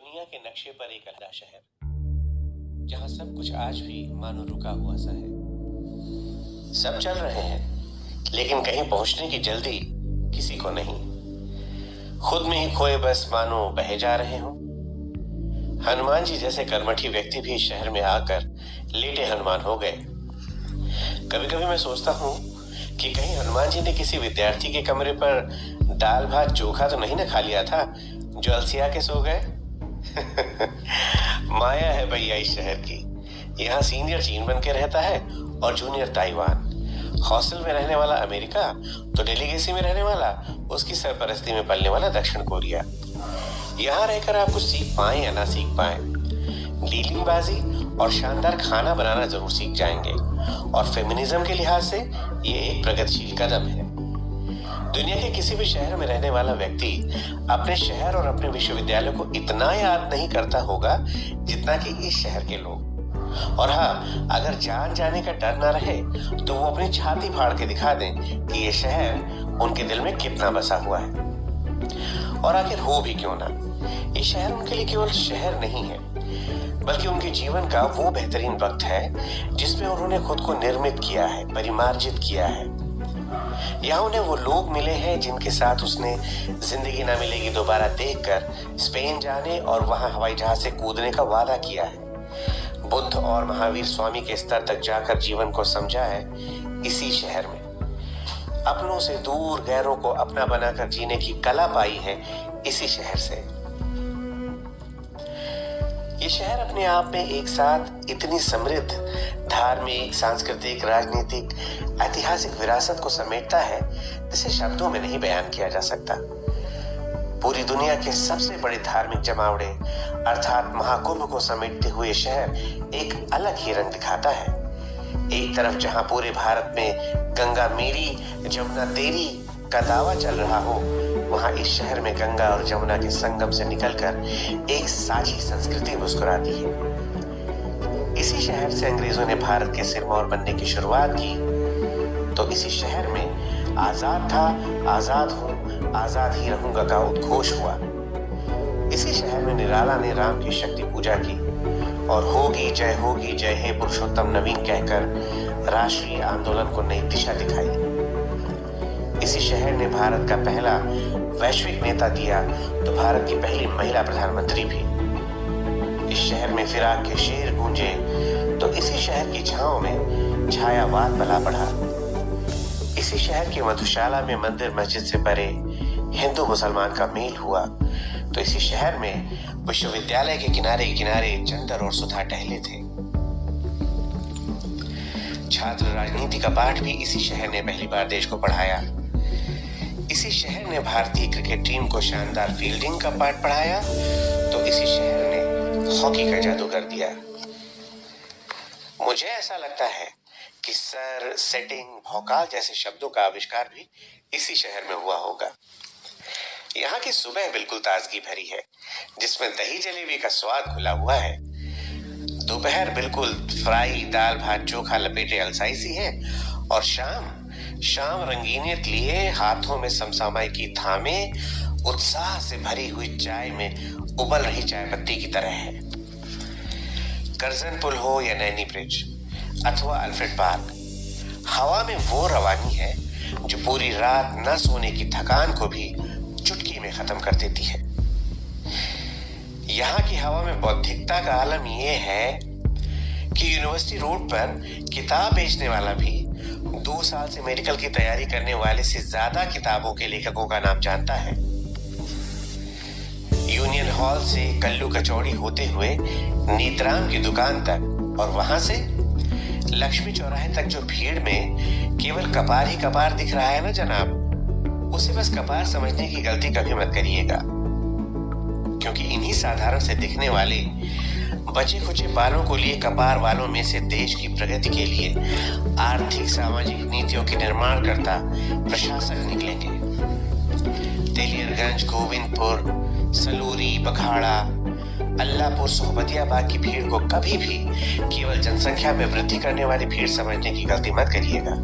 दुनिया के नक्शे पर एक अलग शहर, जहां सब कुछ आज भी मानो रुका हुआ सा है। सब चल रहे हैं, लेकिन कहीं पहुंचने की जल्दी किसी को नहीं। खुद में ही खोए बस मानो बहे जा रहे हों। हनुमान जी जैसे कर्मठी व्यक्ति भी शहर में आकर लेटे हनुमान हो गए। कभी कभी मैं सोचता हूँ कि कहीं हनुमान जी ने किसी विद्यार्थी के कमरे पर दाल भात चोखा तो नहीं न खा लिया था, जो अलसिया के सो गए। माया है भैया इस शहर की। यहाँ सीनियर चीन बन के रहता है और जूनियर ताइवान। हॉस्टल में रहने वाला अमेरिका तो डेलीगेसी में रहने वाला उसकी सरपरस्ती में पलने वाला दक्षिण कोरिया। यहाँ रहकर आप कुछ सीख पाए या ना सीख पाए, डीलिंगबाजी और शानदार खाना बनाना जरूर सीख जाएंगे। और फेमिनिज्म के लिहाज से ये एक प्रगतिशील कदम है। दुनिया के किसी भी शहर में रहने वाला व्यक्ति अपने शहर और अपने विश्वविद्यालय को इतना याद नहीं करता होगा जितना कि इस शहर के लोग। और हाँ, अगर जान जाने का डर ना रहे तो वो अपनी छाती फाड़ के दिखा दें कि ये शहर उनके दिल में कितना बसा हुआ है। और आखिर हो भी क्यों ना, ये शहर उनके लिए केवल शहर नहीं है, बल्कि उनके जीवन का वो बेहतरीन वक्त है जिसमें उन्होंने खुद को निर्मित किया है, परिमार्जित किया है। यहाँ उन्हें वो लोग मिले हैं जिनके साथ उसने जिंदगी ना मिलेगी दोबारा देखकर स्पेन जाने और वहां हवाई जहाज से कूदने का वादा किया है। बुद्ध और महावीर स्वामी के स्तर तक जाकर जीवन को समझा है इसी शहर में। अपनों से दूर गैरों को अपना बनाकर जीने की कला पाई है इसी शहर से। ये शहर अपने आप में एक साथ इतनी समृद्ध धार्मिक, सांस्कृतिक, राजनीतिक, ऐतिहासिक विरासत को समेटता है जिसे शब्दों में नहीं बयान किया जा सकता। पूरी दुनिया के सबसे बड़े धार्मिक जमावड़े अर्थात महाकुंभ को समेटते हुए शहर एक अलग ही रंग दिखाता है। एक तरफ जहां पूरे भारत में गंगा मेरी जमुना तेरी का दावा चल रहा हो, वहां इस शहर में गंगा और जमुना के संगम से निकलकर एक साझी संस्कृति मुस्कुराती है। इसी शहर से अंग्रेजों ने भारत के सिरमौर बनने की शुरुआत की, तो इसी शहर में आजाद था, आजाद हूं, आजाद ही रहूंगा का उद्घोष हुआ। इसी शहर में निराला ने राम की शक्ति पूजा की और होगी जय हे पुरुषोत्तम नवीन कहकर राष्ट्रीय आंदोलन को नई दिशा दिखाई। इसी शहर ने भारत का पहला वैश्विक नेता दिया तो भारत की पहली महिला प्रधानमंत्री भी। इस शहर में फिराक के शेर गूंजे तो इसी शहर की छांव में छायावाद पला बढ़ा। इसी शहर की मधुशाला में मंदिर मस्जिद से परे हिंदू मुसलमान का मेल हुआ, तो इसी शहर में विश्वविद्यालय के किनारे किनारे चंदर और सुधा टहले थे। छात्र राजनीति का पाठ भी इसी शहर ने पहली बार देश को पढ़ाया। इसी शहर ने भारतीय क्रिकेट टीम को शानदार फील्डिंग का पाठ पढ़ाया, तो इसी शहर ने हॉकी का जादू कर दिया। मुझे ऐसा लगता है कि सर, सेटिंग, भौकाल जैसे शब्दों का आविष्कार भी इसी शहर में हुआ होगा। यहाँ की सुबह बिल्कुल ताजगी भरी है, जिसमें दही जलेबी का स्वाद घुला हुआ है। दोपहर बिल्कुल फ्राई दाल भात चोखा लपेटे अलसाई सी है, और शाम रंगीनियत लिए हाथों में समसामयिकी थामे उत्साह से भरी हुई चाय में उबल रही चाय पत्ती की तरह है। करजन पुल हो या नैनी ब्रिज अथवा अल्फ्रेड पार्क, हवा में वो रवानी है जो पूरी रात न सोने की थकान को भी चुटकी में खत्म कर देती है। यहाँ की हवा में बौद्धिकता का आलम यह है कि यूनिवर्सिटी रोड पर किताब बेचने वाला भी 2 साल से मेडिकल की तैयारी करने वाले से ज्यादा किताबों के लेखकों का नाम जानता है। यूनियन हॉल से कल्लू कचौड़ी होते हुए नीतराम की दुकान तक और वहां से लक्ष्मी चौराहे तक जो भीड़ में केवल कपार ही कपार दिख रहा है ना जनाब, उसे बस कपार समझने की गलती कभी मत करिएगा, क्योंकि इन्हीं साधारण से दिखने वाले बचे खुचे बालों को लिए कपार वालों में से देश की प्रगति के लिए आर्थिक सामाजिक नीतियों के निर्माण करता प्रशासक निकलेंगे। तेलियरगंज, गोविंदपुर, सलूरी, बखाड़ा, अल्लाहपुर, सोहबतियाबाद की भीड़ को कभी भी केवल जनसंख्या में वृद्धि करने वाली भीड़ समझने की गलती मत करिएगा।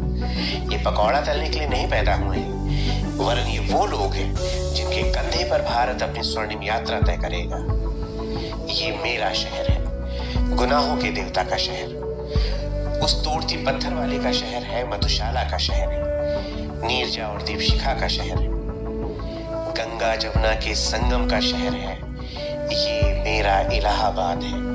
ये पकौड़ा तलने के लिए नहीं पैदा हुए हैं, वरन ये वो लोग हैं जिनके कंधे पर भारत अपनी स्वर्णिम यात्रा तय करेगा। ये मेरा शहर है, गुनाहों के देवता का शहर। उस तोड़ती पत्थर वाले का शहर है, मधुशाला का शहर है, नीरजा और दीपशिखा का शहर है, गंगा जमुना के संगम का शहर है। ये मेरा इलाहाबाद है।